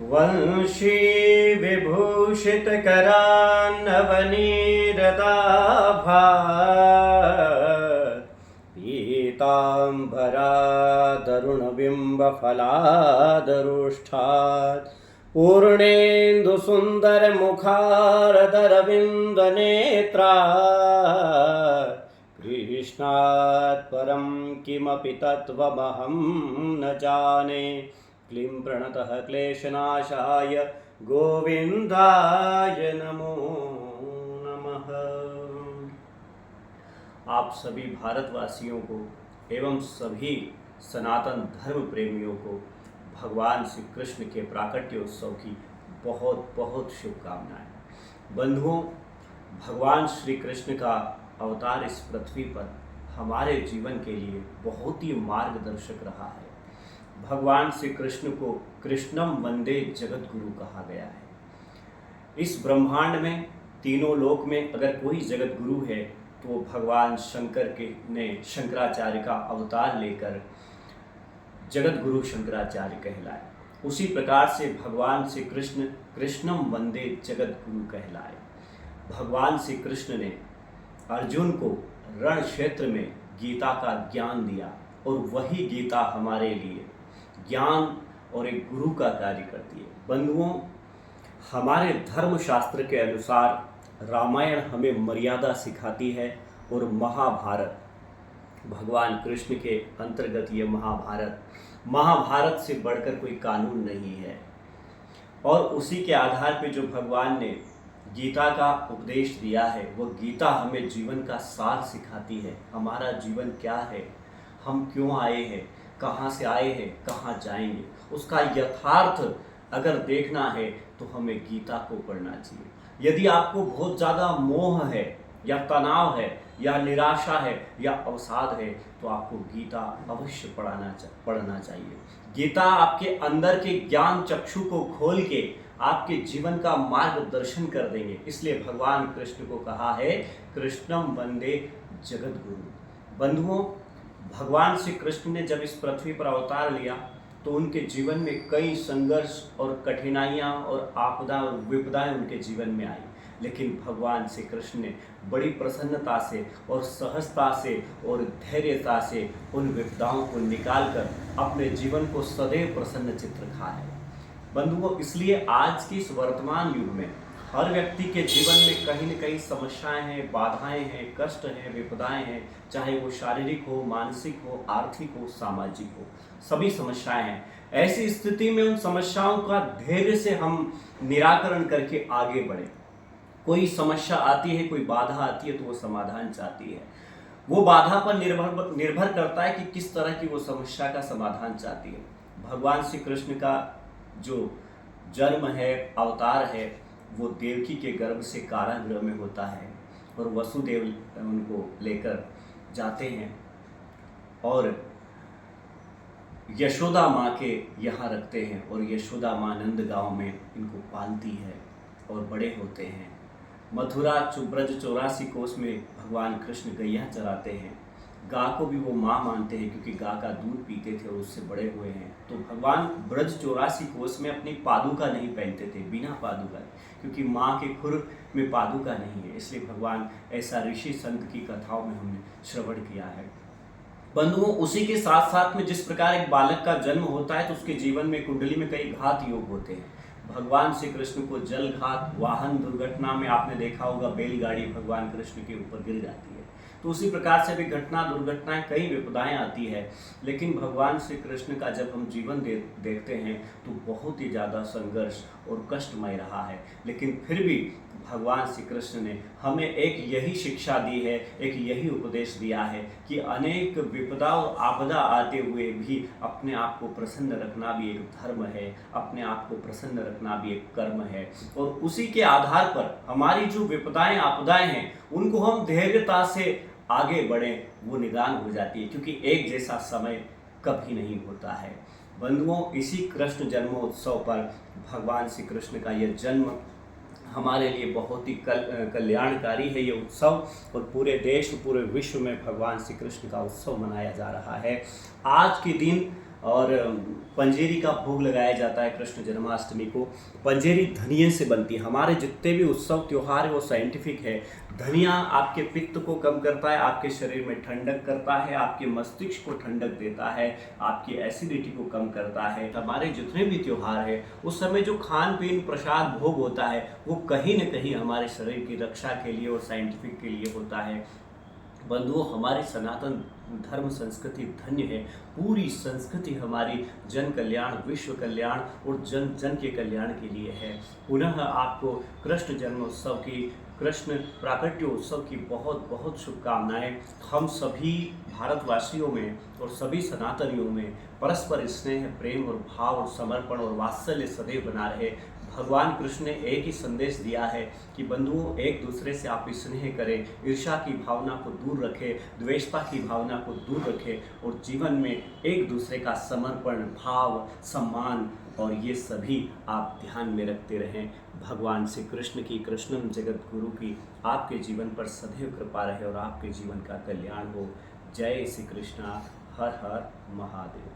वंशी विभूषितकरान्नवनीरदाभा पीताम्बरादरुणबिम्बफलादरुष्ठात् पूर्णेन्दुसुन्दरमुखारदरविन्दनेत्रा कृष्णात् परं किमपि तत्त्वमहं न जाने। क्लीं प्रणतः क्लेशनाशाय गोविंदाय नमो नमः। आप सभी भारतवासियों को एवं सभी सनातन धर्म प्रेमियों को भगवान श्री कृष्ण के प्राकट्योत्सव की बहुत बहुत शुभकामनाएं। बंधुओं, भगवान श्री कृष्ण का अवतार इस पृथ्वी पर हमारे जीवन के लिए बहुत ही मार्गदर्शक रहा है। भगवान श्री कृष्ण को कृष्णम वंदे जगत गुरु कहा गया है। इस ब्रह्मांड में तीनों लोक में अगर कोई जगत गुरु है तो वो भगवान शंकर के ने शंकराचार्य का अवतार लेकर जगत गुरु शंकराचार्य कहलाए। उसी प्रकार से भगवान श्री कृष्ण कृष्णम वंदे जगत गुरु कहलाए। भगवान श्री कृष्ण ने अर्जुन को रण क्षेत्र में गीता का ज्ञान दिया और वही गीता हमारे लिए ज्ञान और एक गुरु का कार्य करती है। बंधुओं, हमारे धर्मशास्त्र के अनुसार रामायण हमें मर्यादा सिखाती है और महाभारत, भगवान कृष्ण के अंतर्गत ये महाभारत से बढ़कर कोई कानून नहीं है। और उसी के आधार पे जो भगवान ने गीता का उपदेश दिया है, वो गीता हमें जीवन का सार सिखाती है। हमारा जीवन क्या है, हम क्यों आए हैं, कहाँ से आए हैं, कहाँ जाएंगे, उसका यथार्थ अगर देखना है तो हमें गीता को पढ़ना चाहिए। यदि आपको बहुत ज़्यादा मोह है या तनाव है या निराशा है या अवसाद है तो आपको गीता अवश्य पढ़ना चाहिए। गीता आपके अंदर के ज्ञान चक्षु को खोल के आपके जीवन का मार्गदर्शन कर देंगे। इसलिए भगवान कृष्ण को कहा है कृष्णम वंदे जगत गुरु। बंधुओं, भगवान श्री कृष्ण ने जब इस पृथ्वी पर अवतार लिया तो उनके जीवन में कई संघर्ष और कठिनाइयाँ और आपदा और विपदाएं उनके जीवन में आई, लेकिन भगवान श्री कृष्ण ने बड़ी प्रसन्नता से और सहजता से और धैर्यता से उन विपदाओं को निकालकर अपने जीवन को सदैव प्रसन्न चित्त रखा है। बंधुओं, इसलिए आज की इस वर्तमान युग में हर व्यक्ति के जीवन में कहीं न कहीं समस्याएं हैं, बाधाएं हैं, कष्ट हैं, विपदाएं हैं, चाहे वो शारीरिक हो, मानसिक हो, आर्थिक हो, सामाजिक हो, सभी समस्याएं हैं। ऐसी स्थिति में उन समस्याओं का धैर्य से हम निराकरण करके आगे बढ़े। कोई समस्या आती है, कोई बाधा आती है तो वो समाधान चाहती है। वो बाधा पर निर्भर करता है कि किस तरह की वो समस्या का समाधान चाहती है। भगवान श्री कृष्ण का जो जन्म है, अवतार है, वो देवकी के गर्भ से कारागृह में होता है और वसुदेव उनको लेकर जाते हैं और यशोदा माँ के यहाँ रखते हैं और यशोदा माँ नंद गांव में इनको पालती है और बड़े होते हैं। मथुरा ब्रज 84 कोस में भगवान कृष्ण गैया चराते हैं। गाय को भी वो माँ मानते हैं क्योंकि गाय का दूध पीते थे और उससे बड़े हुए हैं। तो भगवान ब्रज 84 कोस में अपनी पादुका नहीं पहनते थे, बिना पादुका, क्योंकि माँ के खुर में पादुका नहीं है। इसलिए भगवान ऐसा ऋषि संत की कथाओं में हमने श्रवण किया है। बंधुओं, उसी के साथ साथ में जिस प्रकार एक बालक का जन्म होता है तो उसके जीवन में कुंडली में कई घात योग होते हैं। भगवान श्री कृष्ण को जल घात, वाहन दुर्घटना में आपने देखा होगा बैलगाड़ी भगवान कृष्ण के ऊपर गिर जाती है। तो उसी प्रकार से भी घटना दुर्घटनाएं, कई विपदाएं आती है, लेकिन भगवान श्री कृष्ण का जब हम जीवन देखते हैं तो बहुत ही ज़्यादा संघर्ष और कष्टमय रहा है। लेकिन फिर भी भगवान श्री कृष्ण ने हमें एक यही शिक्षा दी है, एक यही उपदेश दिया है कि अनेक विपदा और आपदा आते हुए भी अपने आप को प्रसन्न रखना भी एक धर्म है, अपने आप को प्रसन्न रखना भी एक कर्म है। और उसी के आधार पर हमारी जो विपदाएं आपदाएं हैं उनको हम धैर्यता से आगे बढ़ें, वो निदान हो जाती है, क्योंकि एक जैसा समय कभी नहीं होता है। बंधुओं, इसी कृष्ण जन्मोत्सव पर भगवान श्री कृष्ण का यह जन्म हमारे लिए बहुत ही कल्याणकारी है ये उत्सव, और पूरे देश पूरे विश्व में भगवान श्री कृष्ण का उत्सव मनाया जा रहा है। आज के दिन और पंजेरी का भोग लगाया जाता है कृष्ण जन्माष्टमी को। पंजेरी धनिये से बनती है। हमारे जितने भी उत्सव त्यौहार है वो साइंटिफिक है। धनिया आपके पित्त को कम करता है, आपके शरीर में ठंडक करता है, आपके मस्तिष्क को ठंडक देता है, आपकी एसिडिटी को कम करता है। हमारे जितने भी त्यौहार है उस समय जो खान पीन प्रसाद भोग होता है वो कहीं न कहीं हमारे शरीर की रक्षा के लिए और साइंटिफिक के लिए होता है। बंधुओं, हमारी सनातन धर्म संस्कृति धन्य है। पूरी संस्कृति हमारी जन कल्याण, विश्व कल्याण और जन जन के कल्याण के लिए है। पुनः आपको कृष्ण जन्मोत्सव की, कृष्ण प्राकट्योत्सव की बहुत बहुत शुभकामनाएं। हम सभी भारतवासियों में और सभी सनातनियों में परस्पर स्नेह, प्रेम और भाव और समर्पण और वात्सल्य सदैव बना रहे। भगवान कृष्ण ने एक ही संदेश दिया है कि बंधुओं, एक दूसरे से आप स्नेह करें, ईर्ष्या की भावना को दूर रखें, द्वेषता की भावना को दूर रखें और जीवन में एक दूसरे का समर्पण, भाव, सम्मान और ये सभी आप ध्यान में रखते रहें। भगवान श्री कृष्ण की, कृष्णम जगत गुरु की आपके जीवन पर सदैव कृपा रहे और आपके जीवन का कल्याण हो। जय श्री कृष्णा। हर हर महादेव।